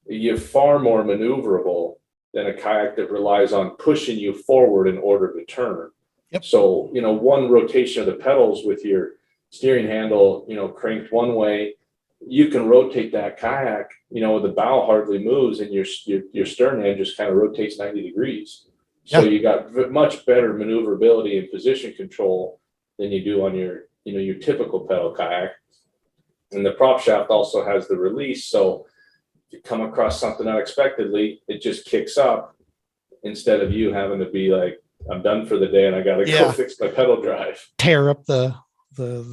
you're far more maneuverable than a kayak that relies on pushing you forward in order to turn. Yep. So, one rotation of the pedals with your steering handle, cranked one way, you can rotate that kayak, the bow hardly moves and your stern end just kind of rotates 90 degrees. So you got much better maneuverability and position control than you do on your typical pedal kayak. And the prop shaft also has the release. So if you come across something unexpectedly, it just kicks up instead of you having to be like, I'm done for the day and I got to go fix my pedal drive. Tear up the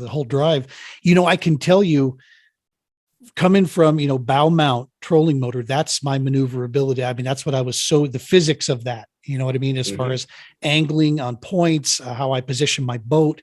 whole drive. I can tell you, coming from, bow mount trolling motor, that's my maneuverability. I mean, that's what the physics of that, you know what I mean? As far as angling on points, how I position my boat.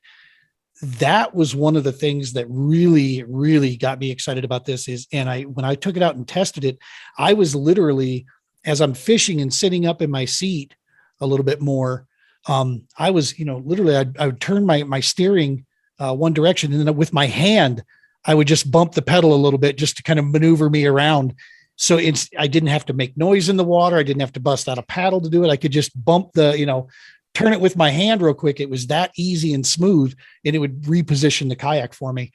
That was one of the things that really, really got me excited about this when I took it out and tested it, I was literally, as I'm fishing and sitting up in my seat a little bit more, I was, literally I would turn my steering one direction, and then with my hand, I would just bump the pedal a little bit just to kind of maneuver me around. So I didn't have to make noise in the water. I didn't have to bust out a paddle to do it. I could just bump turn it with my hand real quick. It was that easy and smooth, and it would reposition the kayak for me.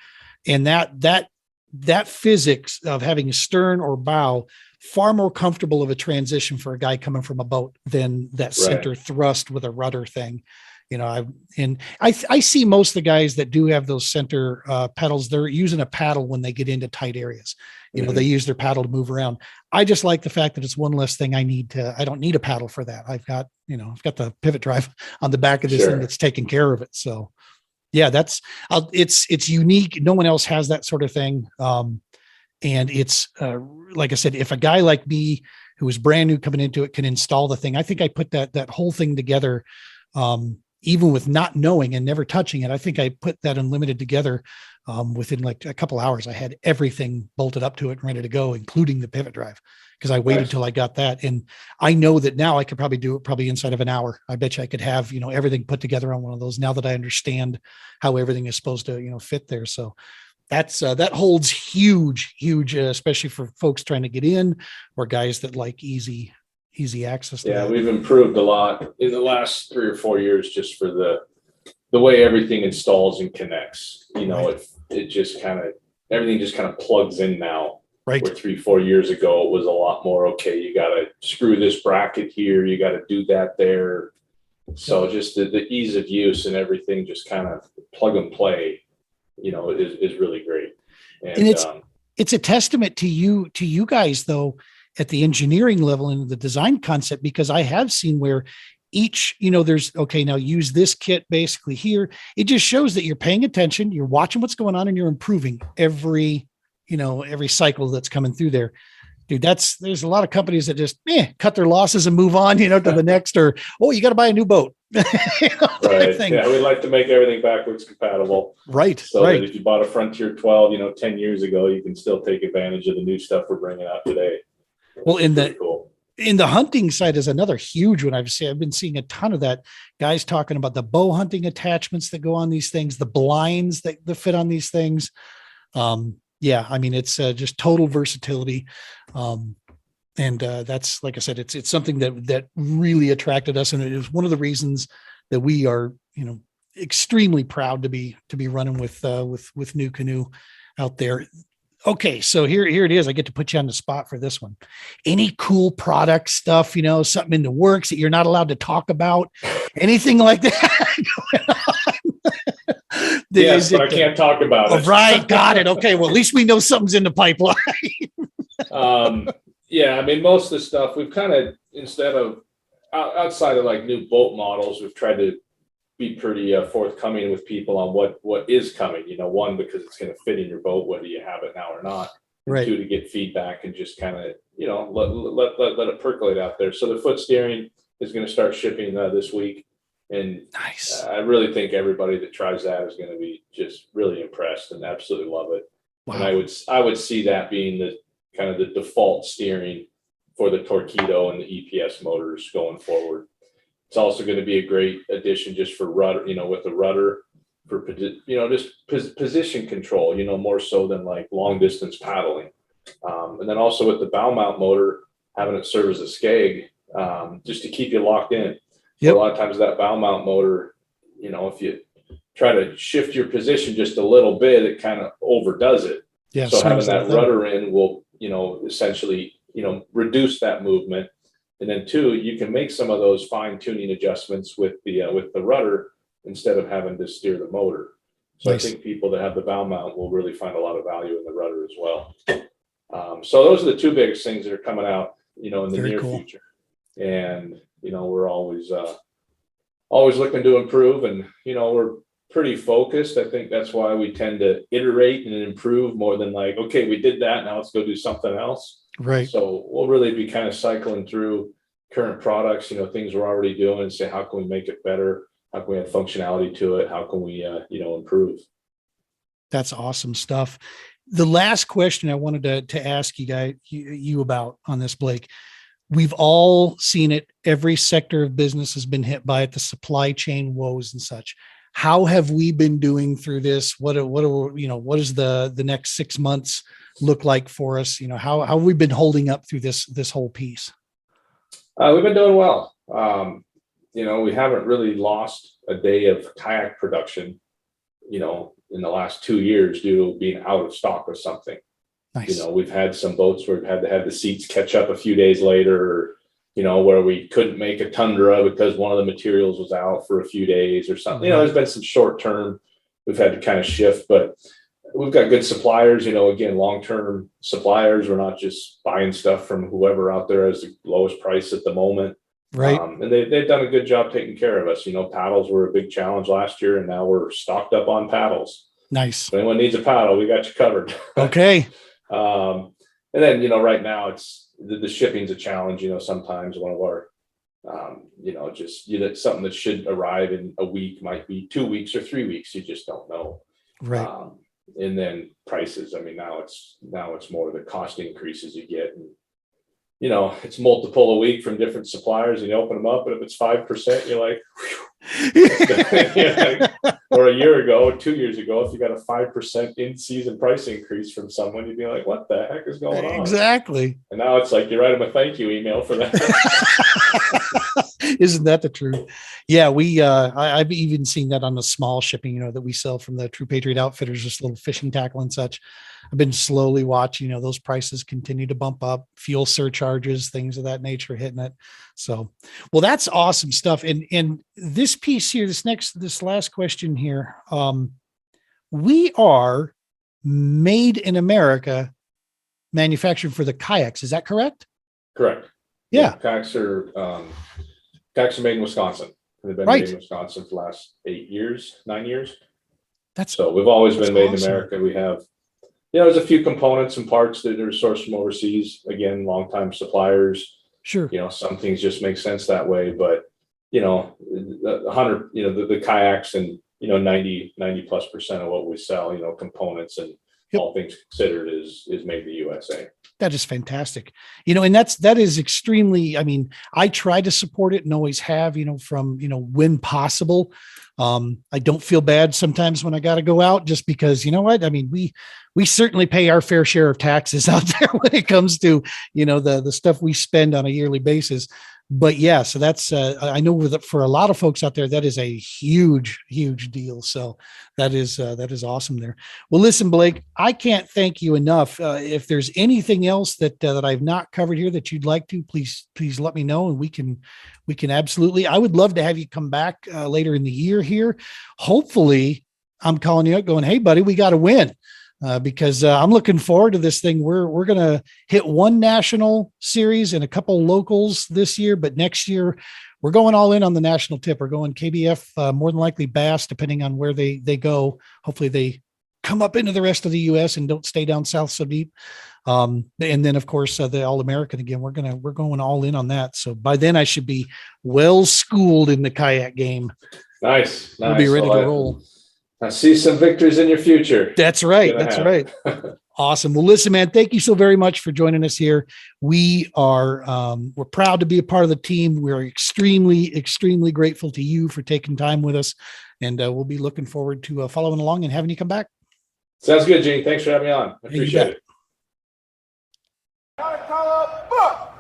And that physics of having a stern or bow, far more comfortable of a transition for a guy coming from a boat than that center thrust with a rudder thing. I see most of the guys that do have those center pedals, they're using a paddle when they get into tight areas. They use their paddle to move around. I just like the fact that it's one less thing I don't need a paddle for that. I've got the pivot drive on the back of this thing that's taking care of it. So yeah, it's unique. No one else has that sort of thing. And it's like I said, if a guy like me who is brand new coming into it can install the thing, I think I put that whole thing together. Even with not knowing and never touching it, I think I put that Unlimited together within like a couple hours. I had everything bolted up to it and ready to go, including the pivot drive, because I waited till I got that. And I know that now I could probably do it inside of an hour. I bet you I could have, everything put together on one of those now that I understand how everything is supposed to, fit there. So that holds huge, especially for folks trying to get in or guys that like easy access to that. We've improved a lot in the last 3 or 4 years just for the way everything installs and connects. It just everything just kind of plugs in now. Right. Where 3-4 years ago it was a lot more, okay, you got to screw this bracket here, you got to do that there. So just the ease of use and everything just kind of plug and play, is really great. And it's a testament to you guys though, at the engineering level and the design concept, because I have seen where each, there's, okay, now use this kit basically here. It just shows that you're paying attention, you're watching what's going on, and you're improving every every cycle that's coming through there. Dude, there's a lot of companies that just cut their losses and move on, to the next, or, oh, you got to buy a new boat. Right. Thing. Yeah, we like to make everything backwards compatible. Right. So right. that if you bought a Frontier 12, 10 years ago, you can still take advantage of the new stuff we're bringing out today. Well, in the hunting side is another huge one. I've been seeing a ton of that. Guys talking about the bow hunting attachments that go on these things, the blinds that fit on these things. It's just total versatility. And that's, like I said, it's something that really attracted us. And it is one of the reasons that we are, extremely proud to be running with NuCanoe out there. Okay. So here it is. I get to put you on the spot for this one. Any cool product stuff, something in the works that you're not allowed to talk about, anything like that going on? Yes, but I can't talk about it. Right. Got it. Okay. Well, at least we know something's in the pipeline. Most of the stuff we've kind of, instead of outside of like new boat models, we've tried to be pretty forthcoming with people on what is coming. One, because it's going to fit in your boat, whether you have it now or not. Right. Two, to get feedback and just kind of, let it percolate out there. So the foot steering is going to start shipping this week. And nice. I really think everybody that tries that is going to be just really impressed and absolutely love it. Wow. And I would see that being the kind of the default steering for the Torqeedo and the EPS motors going forward. It's also going to be a great addition just for rudder, with the rudder for, just position control, more so than like long distance paddling. And then also with the bow mount motor, having it serve as a skeg, just to keep you locked in. Yep. A lot of times that bow mount motor, if you try to shift your position just a little bit, it kind of overdoes it. Yeah. So having that rudder in will, essentially, reduce that movement. And then two, you can make some of those fine tuning adjustments with the rudder instead of having to steer the motor. So nice. I think people that have the bow mount will really find a lot of value in the rudder as well. So those are the two biggest things that are coming out, in the near future. And, we're always looking to improve, and, we're pretty focused. I think that's why we tend to iterate and improve more than like, okay, we did that, now let's go do something else. Right. So we'll really be kind of cycling through current products, things we're already doing, and say, how can we make it better? How can we add functionality to it? How can we, improve? That's awesome stuff. The last question I wanted to ask you about on this, Blake, we've all seen it. Every sector of business has been hit by it, the supply chain woes and such. How have we been doing through this? What does the next 6 months look like for us? How have we been holding up through this whole piece? We've been doing well. We haven't really lost a day of kayak production, in the last 2 years due to being out of stock with something. Nice. We've had some boats where we've had to have the seats catch up a few days later, where we couldn't make a Tundra because one of the materials was out for a few days or something. There's been some short term we've had to kind of shift, but we've got good suppliers, again, long-term suppliers. We're not just buying stuff from whoever out there has the lowest price at the moment. Right. And they've done a good job taking care of us. Paddles were a big challenge last year, and now we're stocked up on paddles. Nice. If anyone needs a paddle, we got you covered. Okay. And then, right now it's the shipping's a challenge. Sometimes one of our, something that should arrive in a week might be 2 weeks or 3 weeks. You just don't know. Right. And then prices. Now it's more the cost increases you get. And, it's multiple a week from different suppliers, and you open them up, and if it's 5%, you're like, or a year ago, 2 years ago, if you got a 5% in-season price increase from someone, you'd be like, what the heck is going on? Exactly. And now it's like you write them a thank you email for that. Isn't that the truth? Yeah, I've even seen that on the small shipping, that we sell from the True Patriot Outfitters, just little fishing tackle and such. I've been slowly watching, those prices continue to bump up, fuel surcharges, things of that nature hitting it. So, well, that's awesome stuff. And this piece here, this last question here, we are made in America, manufactured for the kayaks. Is that correct? Correct. Yeah. Kayaks are made in Wisconsin. They've been made in Wisconsin for the last 9 years. So we've always been made in America. We have there's a few components and parts that are sourced from overseas. Again, longtime suppliers. Sure. Some things just make sense that way, but the 100, the kayaks and 90+% of what we sell, components and all things considered is made in the USA. That is fantastic. And that is extremely, I mean, I try to support it and always have, from, when possible. I don't feel bad sometimes when I got to go out just because, I mean, we certainly pay our fair share of taxes out there when it comes to, the stuff we spend on a yearly basis. But yeah, so that's, I know for a lot of folks out there, that is a huge, huge deal. So that is awesome there. Well, listen, Blake, I can't thank you enough. If there's anything else that I've not covered here that you'd like to, please let me know. And we can absolutely, I would love to have you come back later in the year here. Hopefully I'm calling you up going, hey buddy, we got to win. Because I'm looking forward to this thing. We're going to hit one national series and a couple locals this year, but next year we're going all in on the national tip. We're going KBF, more than likely Bass, depending on where they go. Hopefully they come up into the rest of the U.S. and don't stay down south so deep. And then of course the All-American again. We're going all in on that. So by then I should be well schooled in the kayak game. Nice. We'll be ready to roll. I see some victories in your future. That's right. That's right. Awesome. Well, listen, man, thank you so very much for joining us here. We are, we're proud to be a part of the team. We're extremely, extremely grateful to you for taking time with us. And we'll be looking forward to following along and having you come back. Sounds good, Gene. Thanks for having me on. I appreciate it. NuCanoe,